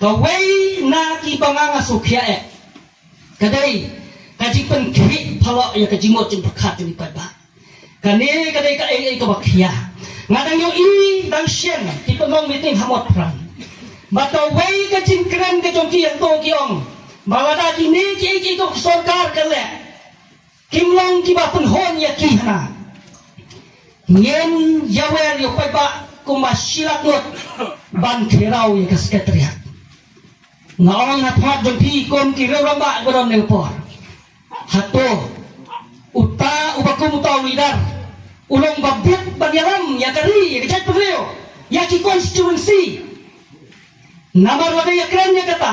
Kawai na ki banganga sukya kadai kaji penkhi phalo ya kaji mo jin pakhat ni padba kane kadai ka ai ka bakhia ngadang yo i dang sien ki pemong meeting hamot pran batawai ka jin kran ka jongki yang to ki ong balada ki ne ki ko sarkar kale kimlong ki ba pun hon ya ki na nyen yawer yo padba kumasilak ngot ban kherau ya ka sekretariat ngaong hathat jongki kom ki ramba godon ne por hato uta ubakum utau lidar ulong babit bagyalam ya kari ya kecet perleo ya ki constituency namar lada ya keren ya kata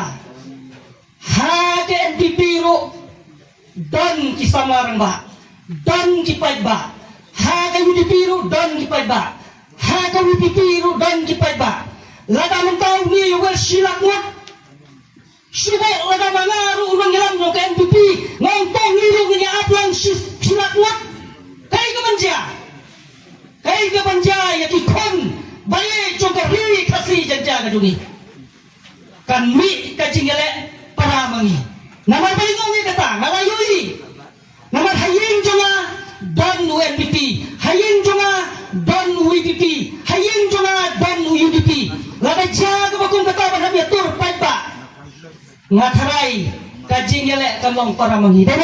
ha ke NPP ro dan ki samarang ba dan ki pait ba ha ke UDP ro dan ki pait ba ha ke UDP ro dan ki pait ba lada mentau ni yo silak ngot Sudah lada mangaru ulang yalam no ke NPP ngontong niru ni aplang silak wat kai ke banja ya ki kon baye jongka ri kasi janja ka jungi kan mi ka jingale para mangi namar balingong ni kata ngalayui namar hayeng jonga dan UNPP hayeng jonga dan UPP hayeng jonga dan UDP lada jaga bakung kata ban tur paipa ngatarai kajing yele kamong para mangi dan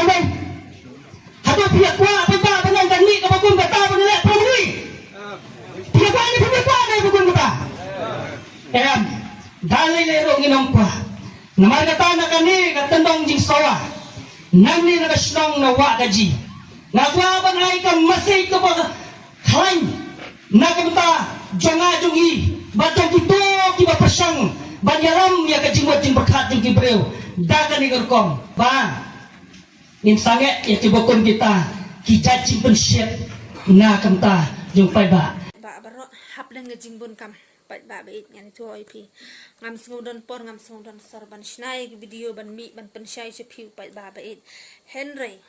hado pihak kwa apa benang kan ni kabakun kata benele para mangi pihak kwa ni bakun kata dalai lero nginom kwa namar kata na kani katendong jing sawa nangni na kaslong na wa kaji ngakwa ban ai kam masay ka ba khain na kamta jonga jongi batong kito ki ba pasang banyaram ya kajimot jing berkat jing kibreu dagan ni gerkom ba nin sange ya kibokon kita kijaji pensyet na kamta jung pai ba baro hap leng jing bun kam pai ba beit ngani to ip ngam sngudon por ngam sngudon sarban snai video ban mi ban pensyai se phiu pai ba beit Henry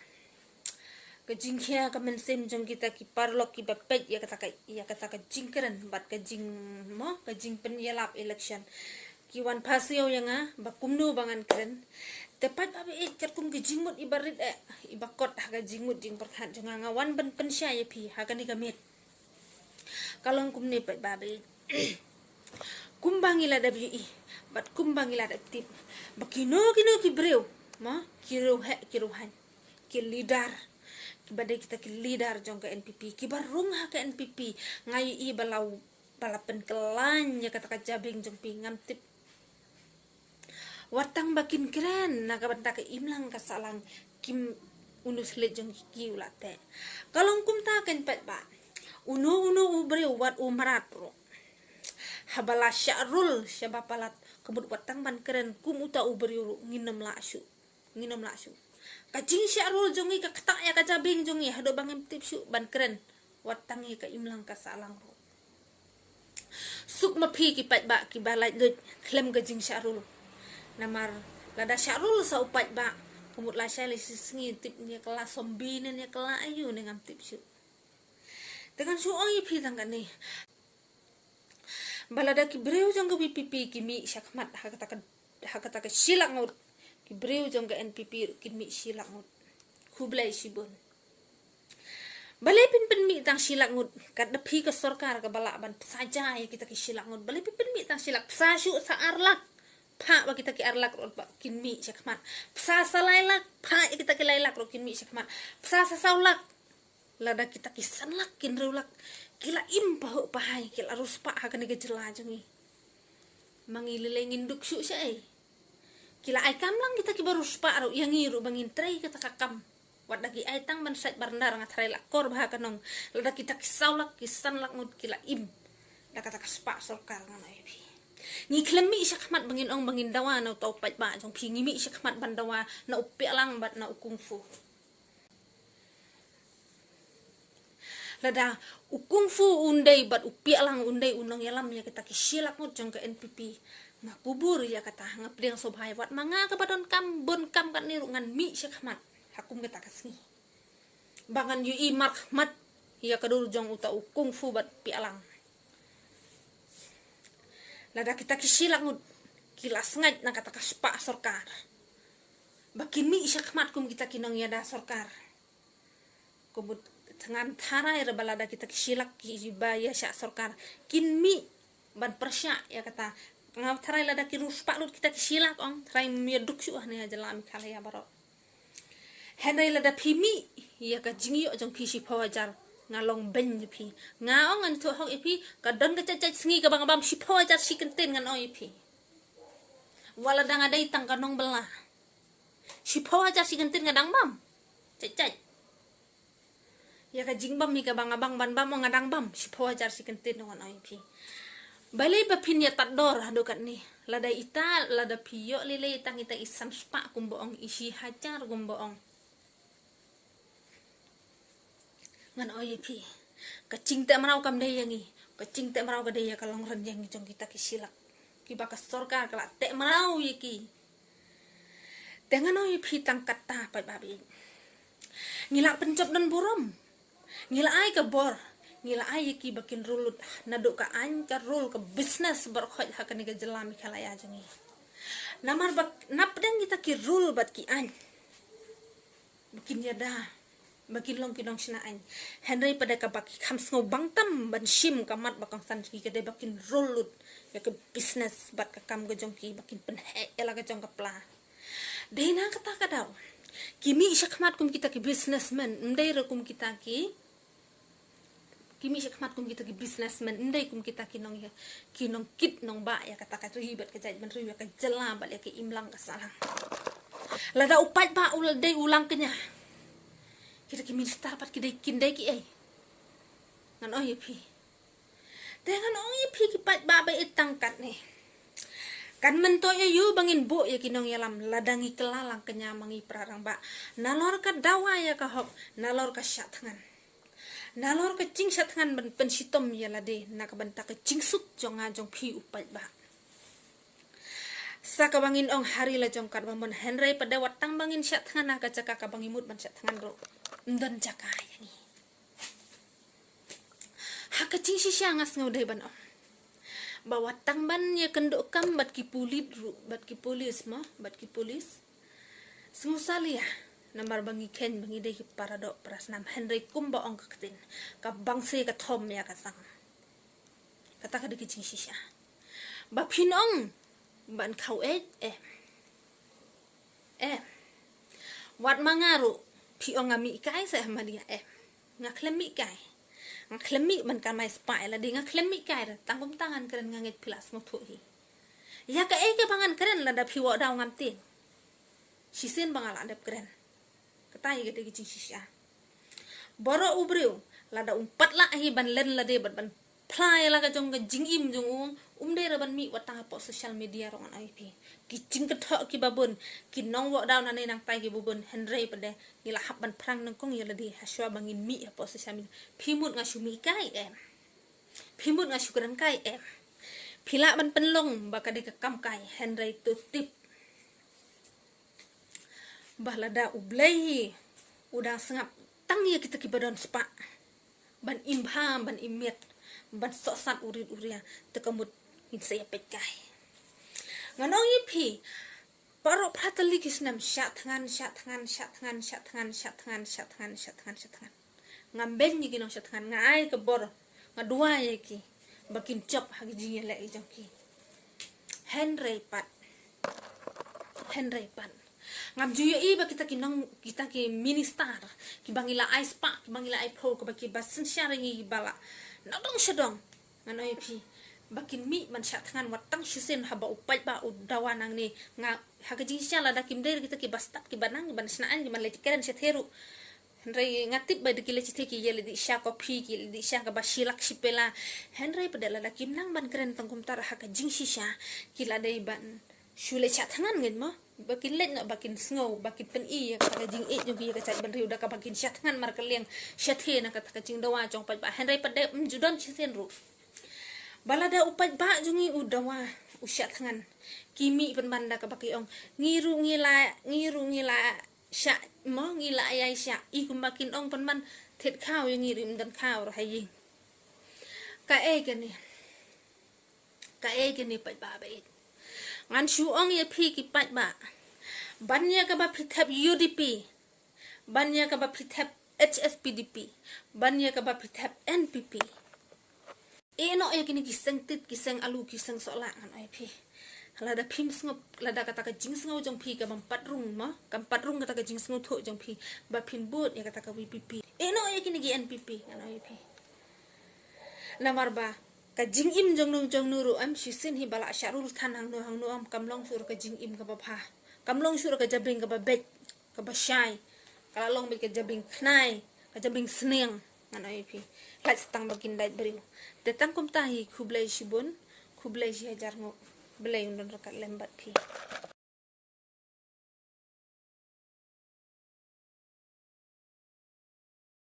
kajing khia ka men sem jong kita ki parlok ki bapet ya kata ka jingkeren bat ka jing mo ka jing penyelap election kiwan pasio yang bakumnu bangan keren tepat abe kum ke jingmut ibarit ibakot haga jingmut jing perkat jangan ngawan ban pensya ya pi haga ni gamit kalong kum ne pat babe kumbangila WI bat kumbangila tip bakino ki breu ma kiro han ki leader kibade kita ki leader jong ke NPP ki barung ha ke NPP ngai i balau balapen kelan ya kata jabing jong pingam tip watang bakin keren naga banta ke imlang kasalang kim unus lejong ki ulate kalong kum ta ken pet ba uno ubre wat umarat pro habala syarul syabapalat kebut watang ban keren kum uta ubri nginom la syu kajing syarul jongi ka ketak ya kajabing jongi hado bangem tip syu ban keren watang ye ka imlang kasalang pro suk mapi ki pet ba ki balai lut klem kajing syarul namar lada syarul sa upat ba kumut la syali singi tip ni kelas zombie ni kelas ayu dengan tip syu dengan su oi pi tang kan ni balada ki breu jong ke PPP ki mi syakmat hakata ka silak ngut ki breu jong ke NPP ki mi silak ngut kublai sibun balai pin mi tang silak ngut kat depi ke sarkar ke balak ban saja ya kita ki silak ngut balai pin mi tang silak sa syu sa arlak pa kita ki arlak kin mi syakmat sa salailak pa kita ki lailak kin mi syakmat sa saulak lada kita ki sanlak kin rulak kila impa pahai kila ruspa hakan ge jela jongi mangililengin duk syu sai kila ai kamlang kita ki baruspa ro yang ngiru bangin trei kita kakam wadagi ai tang ban sait barndar ngatrai lakor bah kanong lada kita ki saulak ki sanlak ngut kila im da kata kaspa sorkar nganai ni klemi syakmat bangin ong bangin dawa na tau pat ba jong pingi mi syakmat bandawa na upi lang bat na ukungfu lada ukungfu undai bat upi lang undai unong yalam ya kita kisilak ngut jong ke NPP ngapubur ya kata ngapdeng sobhai wat manga ka badon kam bon kam kan niru ngan mi syakmat hakum kita kasni bangan ui markmat ya kadur jong uta ukungfu bat pi lang lada kita kisilak ngut kilas ngaj na kata kaspa sorkar bakin mi syakmat kum kita kinong yada sorkar kumut tangan tarai balada kita kisilak ki baya syak sorkar kin mi ban persya ya kata ngam tarai lada ki ruspa lut kita kisilak ong tarai mieduk su ne jalam khalaya baro henry lada phimi ya ka jingi ojong kisi pawajar ngalong ben pi ngaong an to hok ipi ka don ka cacaj singi ka bangabam si pawajar si kenten ngan oi pi wala dang ada itang kanong belah si pawajar si kenten ngadang bam cacaj ya ka jingbam mi ka bangabang ban bam ngadang bam si pawajar si kenten ngan oi pi balai bapin ya tador hadukat ni lada ita lada piyo lele itang ita isam spa kumboong isi hajar kumboong ngan oyepi kacing te marau kam daya ngi kacing te marau kadaya kalong ran yang jong kita kisilak ki bakas sorkar kala te marau yeki dengan oyepi tang kata pa babi ngila pencop dan burom ngila ai ka bor ngila ai yeki bakin rulut naduk ka an ka rul ka business berkhoj hakani ka jelami kala ya jongi namar bak napdeng kita ki rul bat ki an bikin yada bakin long kinong sinaan Henry pada ka baki khams ngo bangtam ban shim kamat bakang san ki kede bakin rolut ya ke business bat ka kam gojong ki bakin penhe ela gojong ka pla deina kata kadau kimi syakmat kum kita ki businessman ndai kum kita ki kimi syakmat kum kita ki businessman ndai kum kita kinong ya kinong kit nong ba ya kata ka ribat ka jaj ban riwa ka jela bal ya ke imlang ka salang lada upat ba ul dei ulang kenya kita minister pat kidai kindai ki ai ngan oyepi dengan oyepi ki pat baba itangkat ni kan mento yu bangin bu ya kinong yalam ladangi kelalang kenyamangi prarang ba nalor ka dawa ya ka hok nalor ka syatangan nalor ka cing syatangan ben pensitom ya lade nak banta ka cingsuk jong ajong pi upat ba saka bangin ong hari la jong kar bamon Henry pada watang bangin syatangan ka caka ka bangimut ban syatangan ro ndan caka yani hakacing si syangas ngauday ban om bawa tangban ya kenduk kam bat ki pulit ru bat ki polis ma bat ki polis sengusali ya nambar bangi ken bangi dei ki paradok prasnam Henry kumba ong kaketin ka bangse ka thom ya ka sang kata ka dikicing sisya ba pinong ban khau wat mangaru pi ong ngami kai sa madia ngaklemi kai ngaklemi man kan mai spai la dinga klemi kai tangkum tangan keren ngangit pilas ngotu hi ya ka ke bangan keren la da pi wo daw ngam tin sisen bangala adap keren katai gede gi sisya boro ubriu la da umpat la hi ban len la de ban plai la ka jong ga jingim jong de ra ban mi watang po social media rongan ip kicing ketok ki babun kinong wo daw nane nang tai ki bubun Henry pada ngila hap ban prang nang kong yala di haswa bangin mi po social media pimut ngasumi kai pimut ngasukuran kai pila ban penlong baka de kam kai Henry tutip bahlada ublai udang sengap tang ya kita ki badon spa ban imbham ban imiet ban sosat urit uria tekamut in saya pekai nganong ipi parok pratali kisnam syatangan ngamben ni kinong syatangan ngai ke bor ngadua ya ki bakin cop hagi jinge le ijong ki Henry pat ngam juya i ba kita kinong kita ki minister ki bangila ice pa ki bangila ai pro ko baki basen sharingi bala nodong syadong nganong ipi bakin mi man syatangan watang syusen haba upai ba udawan nang ni nga hagaji syala da kimder kita ki bastat ki banang ban snaan ki man lekeren setheru Henry ngatip ba dikile cite ki yele di sya kopi ki di sya ka basilak sipela Henry padala da kimnang ban keren tangkum tar hagajing sisya ki la dei ban syule syatangan ngen mo bakin let no bakin snow bakin pen i ya ka jing e jong ki ka chat ban riu da ka bakin syatangan mar keleng syathe na ka jing dawa jong pa Henry pada judon chisen ru balada upat ba jungi udawa usyak tangan kimi penbanda ka baki ong ngiru ngila sya mo ngila ayai sya i kumbakin ong penman thet khao yang ngirim dan khao rahayi ka e gani pat ba ba ngan shuong ya phi ki pat ba banya ka ba prithap UDP banya ka ba prithap HSPDP banya ka ba prithap NPP eno ya kini kiseng tit kiseng alu kiseng sola ngan ai phi lada phim sngop lada kata ka jing sngau jong phi ka bam patrung ma kam patrung kata ka jing sngau tho jong phi ba phim bot ya kata ka WPP eno ya kini gi NPP ngan ai phi namar ba ka jing im jong nuru am shisin hi bala syarul thanang no hang no am kamlong sur ka jing im ka ba pha kamlong sur ka jabing ka ba bek ka ba shai kala long be ka jabing knai ka jabing sneng ngan ai phi laj tang bagin dait beriu tetang kum tahi khublai shibun khublai shi hajar ngo belai undon rakat lembat phi